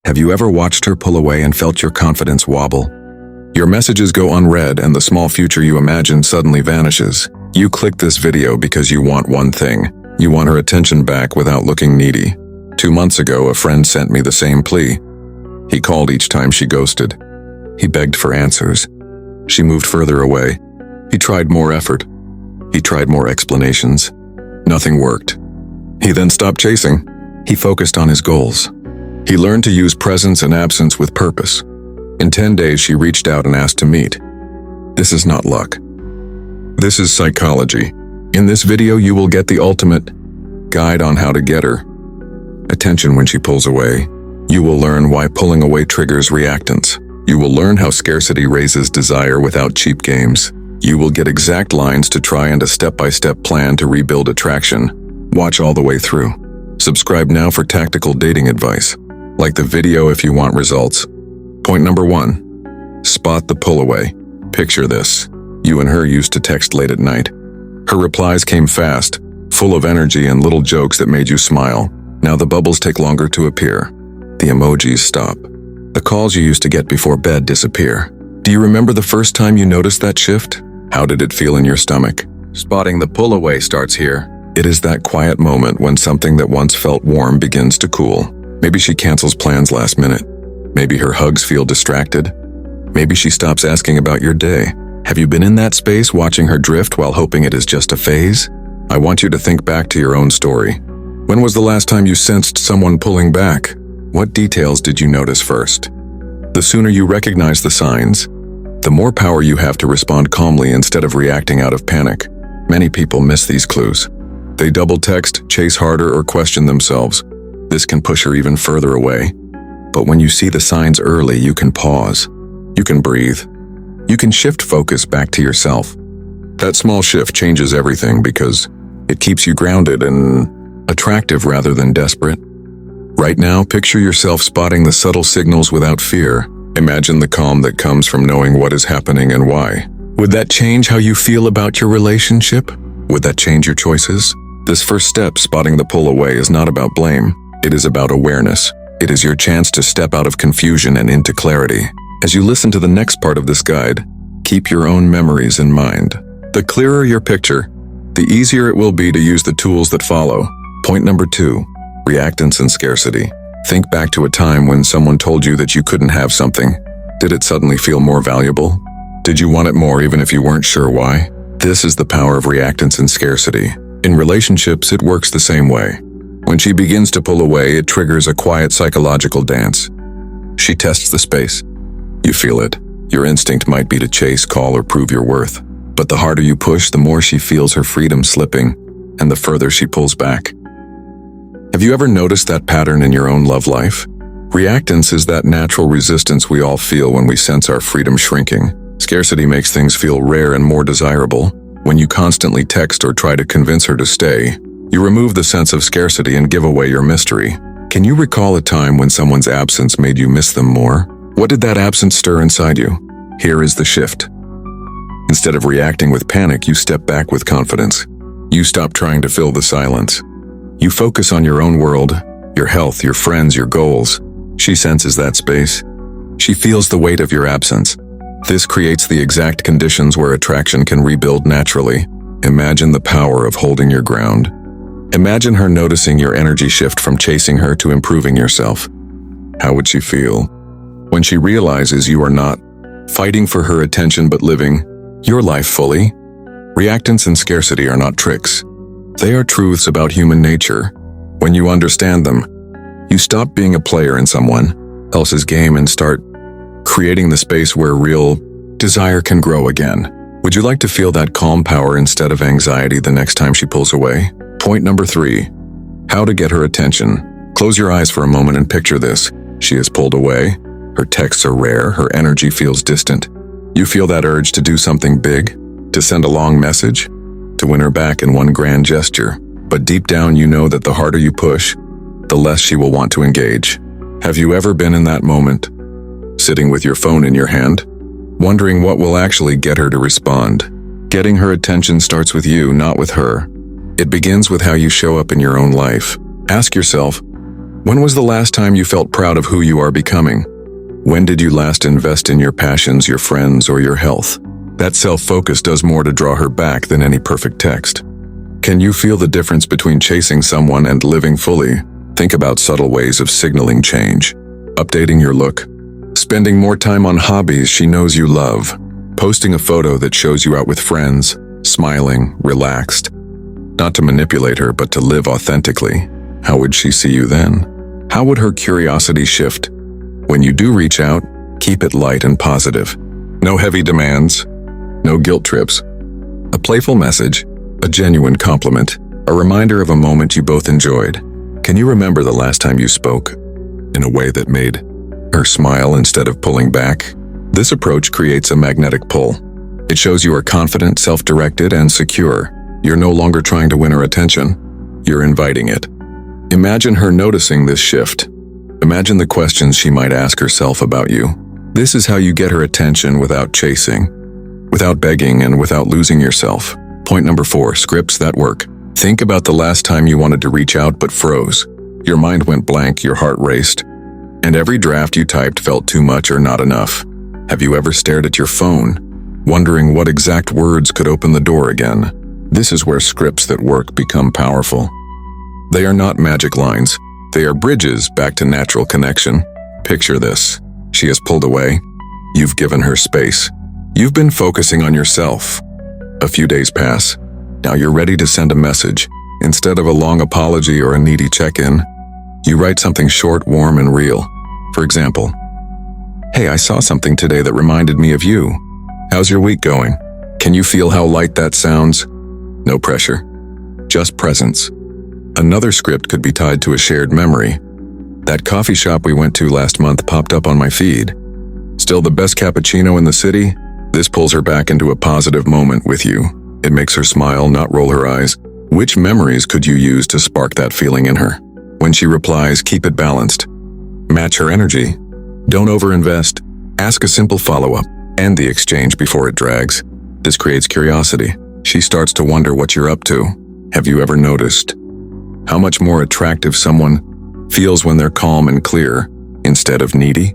Have you ever watched her pull away and felt your confidence wobble? Your messages go unread and the small future you imagined suddenly vanishes. You click this video because you want one thing. You want her attention back without looking needy. 2 months ago, a friend sent me the same plea. He called each time she ghosted. He begged for answers. She moved further away. He tried more effort. He tried more explanations. Nothing worked. He then stopped chasing. He focused on his goals. He learned to use presence and absence with purpose. In 10 days, she reached out and asked to meet. This is not luck. This is psychology. In this video, you will get the ultimate guide on how to get her attention when she pulls away. You will learn why pulling away triggers reactance. You will learn how scarcity raises desire without cheap games. You will get exact lines to try and a step-by-step plan to rebuild attraction. Watch all the way through. Subscribe now for tactical dating advice. Like the video if you want results. Point number 1. Spot the pull away. Picture this. You and her used to text late at night. Her replies came fast, full of energy and little jokes that made you smile. Now the bubbles take longer to appear. The emojis stop. The calls you used to get before bed disappear. Do you remember the first time you noticed that shift? How did it feel in your stomach? Spotting the pull away starts here. It is that quiet moment when something that once felt warm begins to cool. Maybe she cancels plans last minute. Maybe her hugs feel distracted. Maybe she stops asking about your day. Have you been in that space watching her drift while hoping it is just a phase? I want you to think back to your own story. When was the last time you sensed someone pulling back? What details did you notice first? The sooner you recognize the signs, the more power you have to respond calmly instead of reacting out of panic. Many people miss these clues. They double text, chase harder, or question themselves. This can push her even further away. But when you see the signs early, you can pause. You can breathe. You can shift focus back to yourself. That small shift changes everything because it keeps you grounded and attractive rather than desperate. Right now, picture yourself spotting the subtle signals without fear. Imagine the calm that comes from knowing what is happening and why. Would that change how you feel about your relationship? Would that change your choices? This first step, spotting the pull away, is not about blame. It is about awareness. It is your chance to step out of confusion and into clarity. As you listen to the next part of this guide, keep your own memories in mind. The clearer your picture, the easier it will be to use the tools that follow. Point number 2, reactance and scarcity. Think back to a time when someone told you that you couldn't have something. Did it suddenly feel more valuable? Did you want it more even if you weren't sure why? This is the power of reactance and scarcity. In relationships, it works the same way. When she begins to pull away, it triggers a quiet psychological dance. She tests the space. You feel it. Your instinct might be to chase, call, or prove your worth. But the harder you push, the more she feels her freedom slipping, and the further she pulls back. Have you ever noticed that pattern in your own love life? Reactance is that natural resistance we all feel when we sense our freedom shrinking. Scarcity makes things feel rare and more desirable. When you constantly text or try to convince her to stay, you remove the sense of scarcity and give away your mystery. Can you recall a time when someone's absence made you miss them more? What did that absence stir inside you? Here is the shift. Instead of reacting with panic, you step back with confidence. You stop trying to fill the silence. You focus on your own world, your health, your friends, your goals. She senses that space. She feels the weight of your absence. This creates the exact conditions where attraction can rebuild naturally. Imagine the power of holding your ground. Imagine her noticing your energy shift from chasing her to improving yourself. How would she feel when she realizes you are not fighting for her attention but living your life fully? Reactance and scarcity are not tricks. They are truths about human nature. When you understand them, you stop being a player in someone else's game and start creating the space where real desire can grow again. Would you like to feel that calm power instead of anxiety the next time she pulls away? Point number 3, how to get her attention. Close your eyes for a moment and picture this. She has pulled away. Her texts are rare. Her energy feels distant. You feel that urge to do something big, to send a long message, to win her back in one grand gesture. But deep down you know that the harder you push, the less she will want to engage. Have you ever been in that moment, sitting with your phone in your hand, wondering what will actually get her to respond? Getting her attention starts with you, not with her. It begins with how you show up in your own life. Ask yourself, When was the last time you felt proud of who you are becoming? When did you last invest in your passions, your friends, or your health? That self-focus does more to draw her back than any perfect text. Can you feel the difference between chasing someone and living fully? Think about subtle ways of signaling change. Updating your look. Spending more time on hobbies she knows you love. Posting a photo that shows you out with friends, smiling, relaxed. Not to manipulate her, but to live authentically. How would she see you then? How would her curiosity shift? When you do reach out, keep it light and positive. No heavy demands, no guilt trips. A playful message, a genuine compliment, a reminder of a moment you both enjoyed. Can you remember the last time you spoke in a way that made her smile instead of pulling back? This approach creates a magnetic pull. It shows you are confident, self-directed, and secure. You're no longer trying to win her attention. You're inviting it. Imagine her noticing this shift. Imagine the questions she might ask herself about you. This is how you get her attention without chasing, without begging, and without losing yourself. Point number 4, scripts that work. Think about the last time you wanted to reach out but froze. Your mind went blank, your heart raced, and every draft you typed felt too much or not enough. Have you ever stared at your phone, wondering what exact words could open the door again? This is where scripts that work become powerful. They are not magic lines. They are bridges back to natural connection. Picture this. She has pulled away. You've given her space. You've been focusing on yourself. A few days pass. Now you're ready to send a message. Instead of a long apology or a needy check-in, you write something short, warm, and real. For example, "Hey, I saw something today that reminded me of you. How's your week going?" Can you feel how light that sounds? No pressure, just presence. Another script could be tied to a shared memory. That coffee shop we went to last month popped up on my feed. Still the best cappuccino in the city? This pulls her back into a positive moment with you. It makes her smile, not roll her eyes. Which memories could you use to spark that feeling in her? When she replies, keep it balanced. Match her energy. Don't overinvest. Ask a simple follow-up. End the exchange before it drags. This creates curiosity. She starts to wonder what you're up to. Have you ever noticed how much more attractive someone feels when they're calm and clear instead of needy?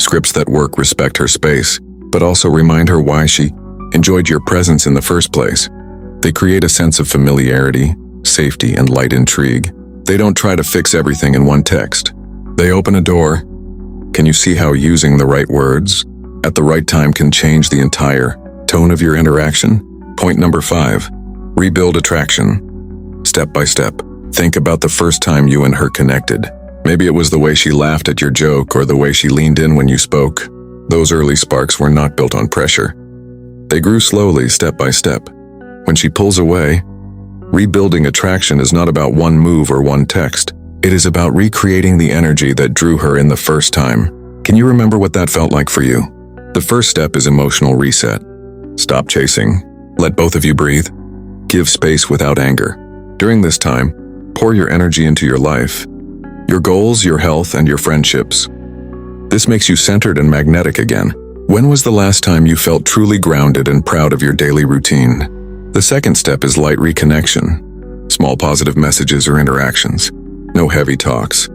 Scripts that work respect her space, but also remind her why she enjoyed your presence in the first place. They create a sense of familiarity, safety, and light intrigue. They don't try to fix everything in one text. They open a door. Can you see how using the right words at the right time can change the entire tone of your interaction? Point number 5, rebuild attraction. Step by step. Think about the first time you and her connected. Maybe it was the way she laughed at your joke or the way she leaned in when you spoke. Those early sparks were not built on pressure. They grew slowly, step by step. When she pulls away, rebuilding attraction is not about one move or one text. It is about recreating the energy that drew her in the first time. Can you remember what that felt like for you? The first step is emotional reset. Stop chasing. Let both of you breathe. Give space without anger. During this time, pour your energy into your life, your goals, your health, and your friendships. This makes you centered and magnetic again. When was the last time you felt truly grounded and proud of your daily routine? The second step is light reconnection. Small positive messages or interactions. No heavy talks.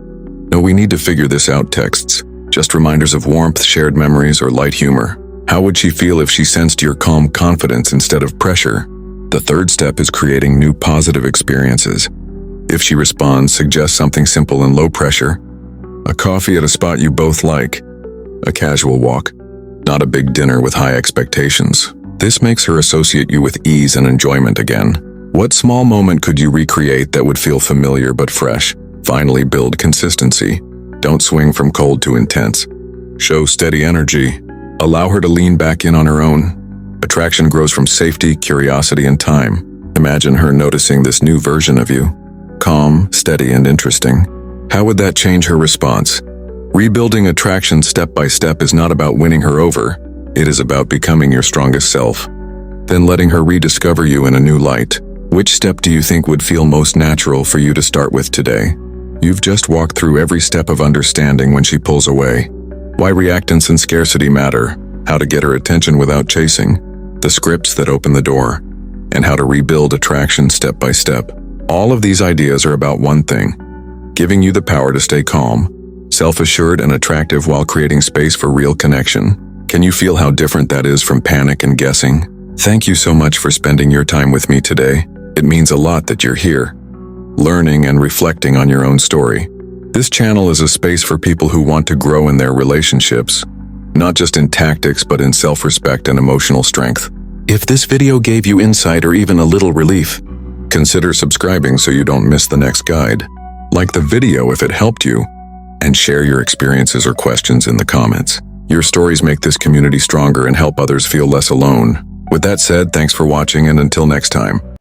No "we need to figure this out" texts. Just reminders of warmth, shared memories, or light humor. How would she feel if she sensed your calm confidence instead of pressure? The third step is creating new positive experiences. If she responds, suggest something simple and low pressure. A coffee at a spot you both like. A casual walk. Not a big dinner with high expectations. This makes her associate you with ease and enjoyment again. What small moment could you recreate that would feel familiar but fresh? Finally, build consistency. Don't swing from cold to intense. Show steady energy. Allow her to lean back in on her own. Attraction grows from safety, curiosity, and time. Imagine her noticing this new version of you. Calm, steady, and interesting. How would that change her response? Rebuilding attraction step by step is not about winning her over. It is about becoming your strongest self. Then letting her rediscover you in a new light. Which step do you think would feel most natural for you to start with today? You've just walked through every step of understanding when she pulls away. Why reactance and scarcity matter, how to get her attention without chasing, the scripts that open the door, and how to rebuild attraction step by step. All of these ideas are about one thing: giving you the power to stay calm, self-assured and attractive while creating space for real connection. Can you feel how different that is from panic and guessing? Thank you so much for spending your time with me today. It means a lot that you're here, learning and reflecting on your own story. This channel is a space for people who want to grow in their relationships, not just in tactics but in self-respect and emotional strength. If this video gave you insight or even a little relief, consider subscribing so you don't miss the next guide. Like the video if it helped you, and share your experiences or questions in the comments. Your stories make this community stronger and help others feel less alone. With that said, thanks for watching and until next time.